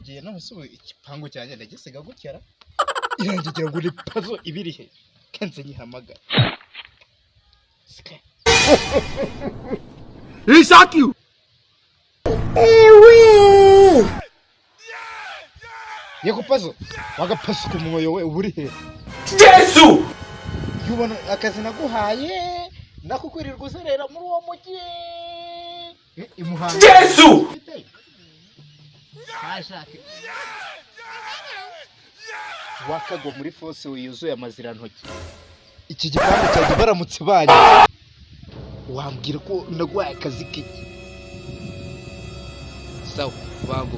gihe nose igipangu cyanjye ndagisiga gutyara irangigira ngo ni puzzle ibiri he kenze nyihamagara He shock you. Yego puzzle wagapasu ku mwoyo we uburi he Yesu. yubona akazi naguhaye nakukwirirwa uzerera muri uwo mujyi imuhanga Yesu. hashake wakagwa muri fose wiyuzuye amazirantoki iki gipangu cyaje baramutse banye wambwira ko nagwaye akazi kiki sawa bangu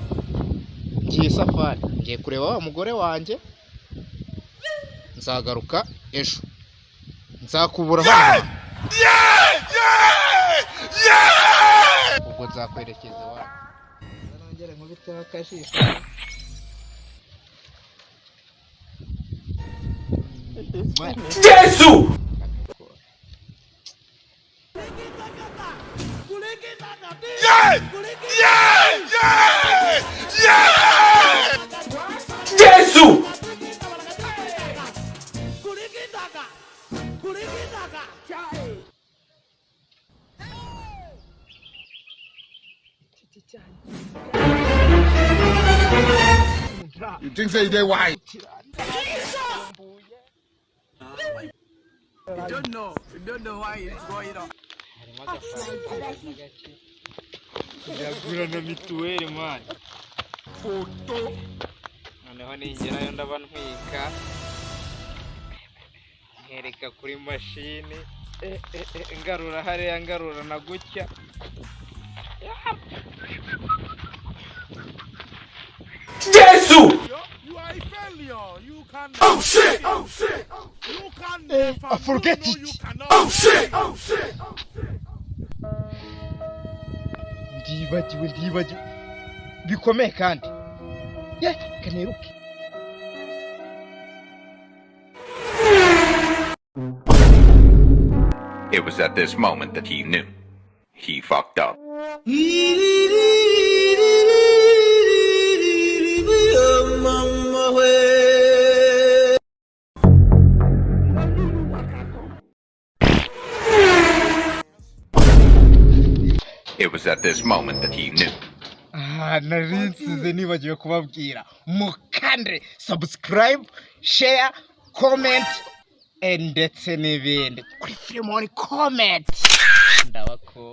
ngiye safari ngiye kureba wa mugore wanjye nzagaruka ejo nzakubura hano ubwo nzakwerekeza wa nongere nkubiteho akajisho Yesu. Yesu. You think say they white? You don't know why it's going on. Yagura na mituweli man foto noneho ningerayo ndaba ntwika nkereka kuri mashini ngarura hariya ngarura na gutya Yesu. You are a failure. You can. Oh shit! Oh shit! You can never. Forget no, it. you cannot. Oh shit! Oh shit! ndibagiwe bikomeye kandi kaneruke It was at this moment that he knew. He fucked up. It was at this moment that he knew. narinsize nibagiwe kubabwira mukande subscribe share comment ndetse n'ibindi kuri filimon comment ndabakunda